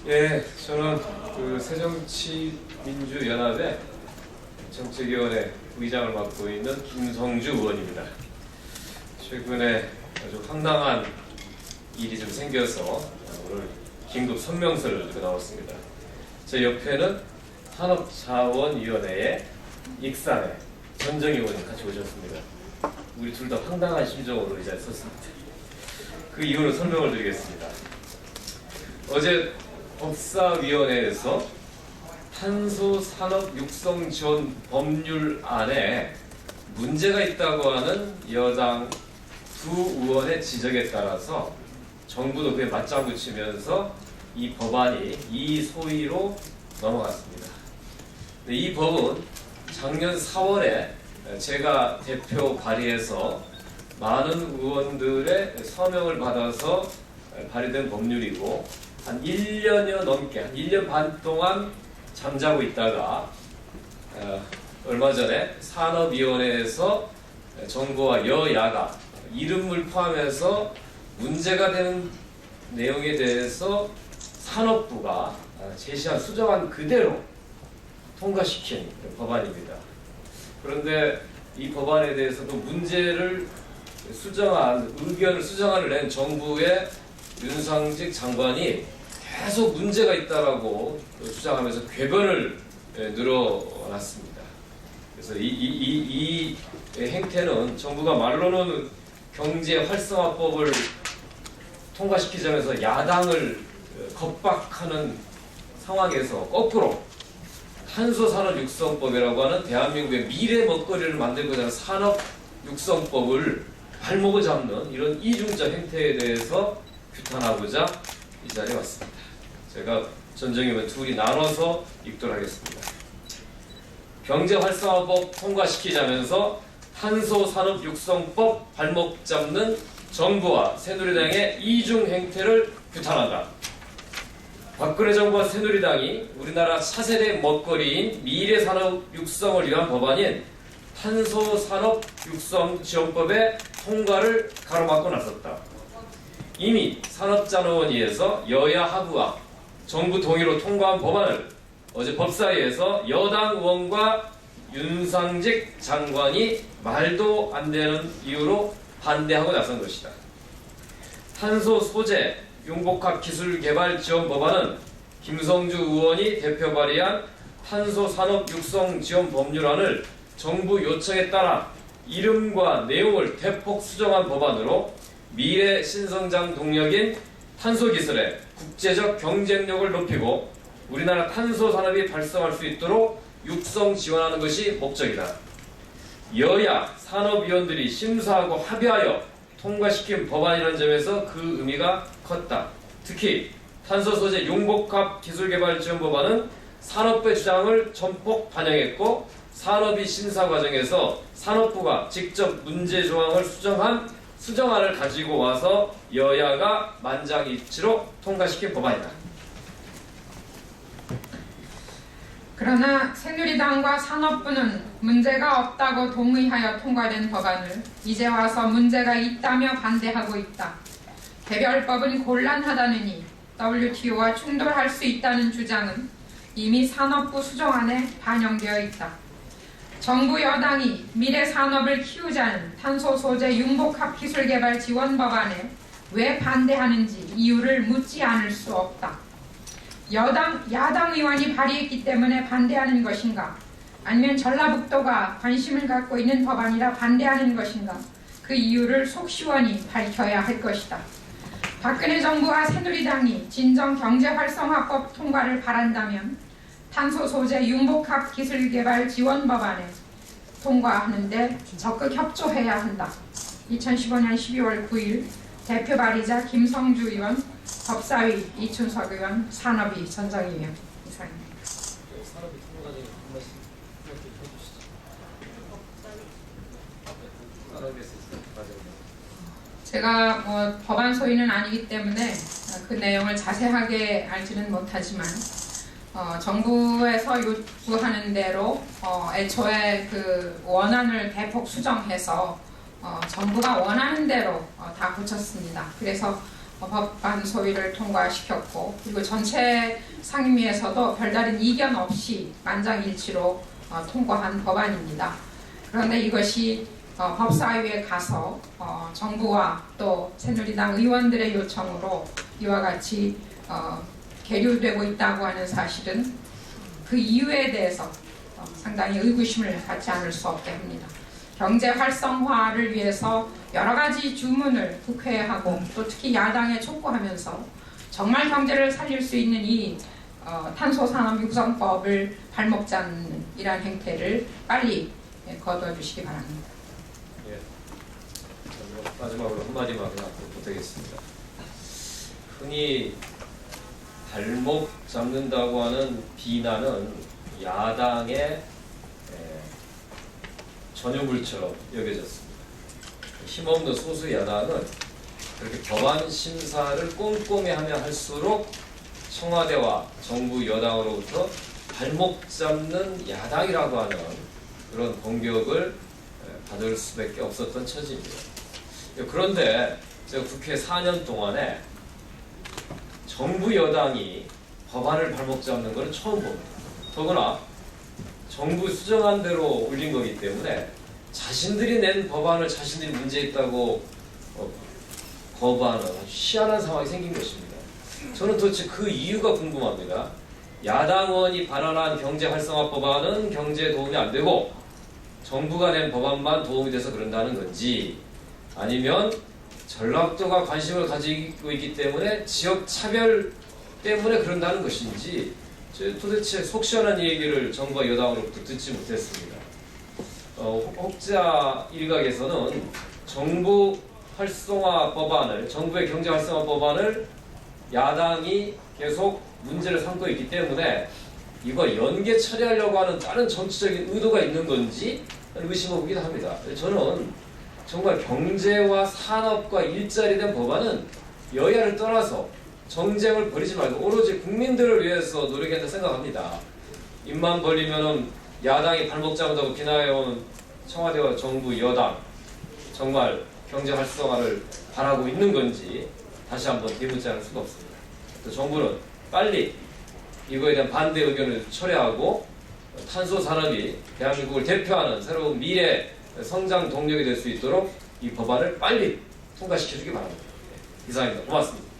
예, 저는 그 새정치민주연합의 정책위원회 의장을 맡고 있는 김성주 의원입니다. 최근에 아주 황당한 일이 좀 생겨서 오늘 긴급 성명서를 들고 나왔습니다. 제 옆에는 산업자원위원회의 익산의 전정희 의원님 같이 오셨습니다. 우리 둘 다 황당한 심정으로 의자에 섰습니다. 그 이유를 설명을 드리겠습니다. 어제 법사위원회에서 탄소산업 육성 지원 법률안에 문제가 있다고 하는 여당 두 의원의 지적에 따라서 정부도 그에 맞장구 치면서 이 법안이 이 소위로 넘어갔습니다. 이 법은 작년 4월에 제가 대표 발의해서 많은 의원들의 서명을 받아서 발의된 법률이고 한 1년여 넘게, 한 1년 반 동안 잠자고 있다가 얼마 전에 산업위원회에서 정부와 여야가 이름을 포함해서 문제가 되는 내용에 대해서 산업부가 제시한 수정안 그대로 통과시킨 법안입니다. 그런데 이 법안에 대해서도 문제를 수정안, 의견을 수정안을 낸 정부의 윤상직 장관이 계속 문제가 있다라고 주장하면서 궤변을 늘어놨습니다. 그래서 이 행태는 정부가 말로는 경제 활성화법을 통과시키자면서 야당을 겁박하는 상황에서 거꾸로 탄소산업 육성법이라고 하는 대한민국의 미래 먹거리를 만들고자 하는 산업 육성법을 발목을 잡는 이런 이중적 행태에 대해서 규탄하고자 이 자리에 왔습니다. 제가 전정희 의원 둘이 나눠서 읽도록 하겠습니다. 경제활성화법 통과시키자면서 탄소산업 육성법 발목 잡는 정부와 새누리당의 이중 행태를 규탄한다. 박근혜 정부와 새누리당이 우리나라 차세대 먹거리인 미래산업 육성을 위한 법안인 탄소산업 육성 지원법의 통과를 가로막고 나섰다. 이미 산업자원위에서 여야 하부와 정부 동의로 통과한 법안을 어제 법사위에서 여당 의원과 윤상직 장관이 말도 안 되는 이유로 반대하고 나선 것이다. 탄소 소재 융복합 기술 개발 지원 법안은 김성주 의원이 대표 발의한 탄소 산업 육성 지원 법률안을 정부 요청에 따라 이름과 내용을 대폭 수정한 법안으로 미래 신성장 동력인 탄소 기술의 국제적 경쟁력을 높이고 우리나라 탄소 산업이 발성할 수 있도록 육성 지원하는 것이 목적이다. 여야 산업위원들이 심사하고 합의하여 통과시킨 법안이라는 점에서 그 의미가 컸다. 특히 탄소 소재 융복합 기술개발 지원 법안은 산업부의 주장을 전폭 반영했고 산업위 심사 과정에서 산업부가 직접 문제 조항을 수정안을 가지고 와서 여야가 만장일치로 통과시킨 법안이다. 그러나 새누리당과 산업부는 문제가 없다고 동의하여 통과된 법안을 이제 와서 문제가 있다며 반대하고 있다. 개별법은 곤란하다느니 WTO와 충돌할 수 있다는 주장은 이미 산업부 수정안에 반영되어 있다. 정부 여당이 미래 산업을 키우자는 탄소 소재 융복합 기술 개발 지원 법안에 왜 반대하는지 이유를 묻지 않을 수 없다. 야당 의원이 발의했기 때문에 반대하는 것인가? 아니면 전라북도가 관심을 갖고 있는 법안이라 반대하는 것인가? 그 이유를 속 시원히 밝혀야 할 것이다. 박근혜 정부와 새누리당이 진정 경제활성화법 통과를 바란다면 탄소 소재 융복합 기술개발 지원 법안에 통과하는데 적극 협조해야 한다. 2015년 12월 9일 대표 발의자 김성주 의원, 법사위 이춘석 의원, 산업위 전정희 의원 이상입니다. 산업위 통과자님 한 말씀 해주시죠. 산업위에서 제가 법안 소위는 아니기 때문에 그 내용을 자세하게 알지는 못하지만 정부에서 요구하는 대로 애초에 그 원안을 대폭 수정해서 정부가 원하는 대로 다 고쳤습니다. 그래서 법안 소위를 통과시켰고, 그리고 전체 상임위에서도 별다른 이견 없이 만장일치로 통과한 법안입니다. 그런데 이것이 법사위에 가서 정부와 또 새누리당 의원들의 요청으로 이와 같이 계류되고 있다고 하는 사실은 그 이유에 대해서 상당히 의구심을 갖지 않을 수 없게 합니다. 경제 활성화를 위해서 여러 가지 주문을 국회에 하고 또 특히 야당에 촉구하면서 정말 경제를 살릴 수 있는 이 탄소산업 육성법을 발목 잡는 이러한 행태를 빨리 거둬주시기 바랍니다. 예. 마지막으로 한마디만 부탁드리겠습니다. 흔히 발목 잡는다고 하는 비난은 야당의 전유물처럼 여겨졌습니다. 힘없는 소수 야당은 그렇게 법안 심사를 꼼꼼히 하면 할수록 청와대와 정부 여당으로부터 발목 잡는 야당이라고 하는 그런 공격을 받을 수밖에 없었던 처지입니다. 그런데 제가 국회 4년 동안에 정부 여당이 법안을 발목 잡는 것은 처음 봅니다. 더구나 정부 수정한 대로 올린 거기 때문에 자신들이 낸 법안을 자신들이 문제 있다고 거부하는 아주 희한한 상황이 생긴 것입니다. 저는 도대체 그 이유가 궁금합니다. 야당원이 발언한 경제 활성화 법안은 경제에 도움이 안 되고 정부가 낸 법안만 도움이 돼서 그런다는 건지, 아니면 전라도가 관심을 가지고 있기 때문에 지역 차별 때문에 그런다는 것인지 도대체 속 시원한 얘기를 정부와 여당으로부터 듣지 못했습니다. 혹자 일각에서는 정부 활성화 법안을, 정부의 경제 활성화 법안을 야당이 계속 문제를 삼고 있기 때문에 이걸 연계 처리하려고 하는 다른 정치적인 의도가 있는 건지 의심해 보기도 합니다. 저는 정말 경제와 산업과 일자리 된 법안은 여야를 떠나서 정쟁을 벌이지 말고 오로지 국민들을 위해서 노력해야 한다고 생각합니다. 입만 벌리면은 야당이 발목 잡는다고 비난해온 청와대와 정부 여당 정말 경제 활성화를 바라고 있는 건지 다시 한번 되묻지 않을 수가 없습니다. 또 정부는 빨리 이거에 대한 반대 의견을 철회하고 탄소 산업이 대한민국을 대표하는 새로운 미래 성장 동력이 될 수 있도록 이 법안을 빨리 통과시켜주기 바랍니다. 이상입니다. 고맙습니다.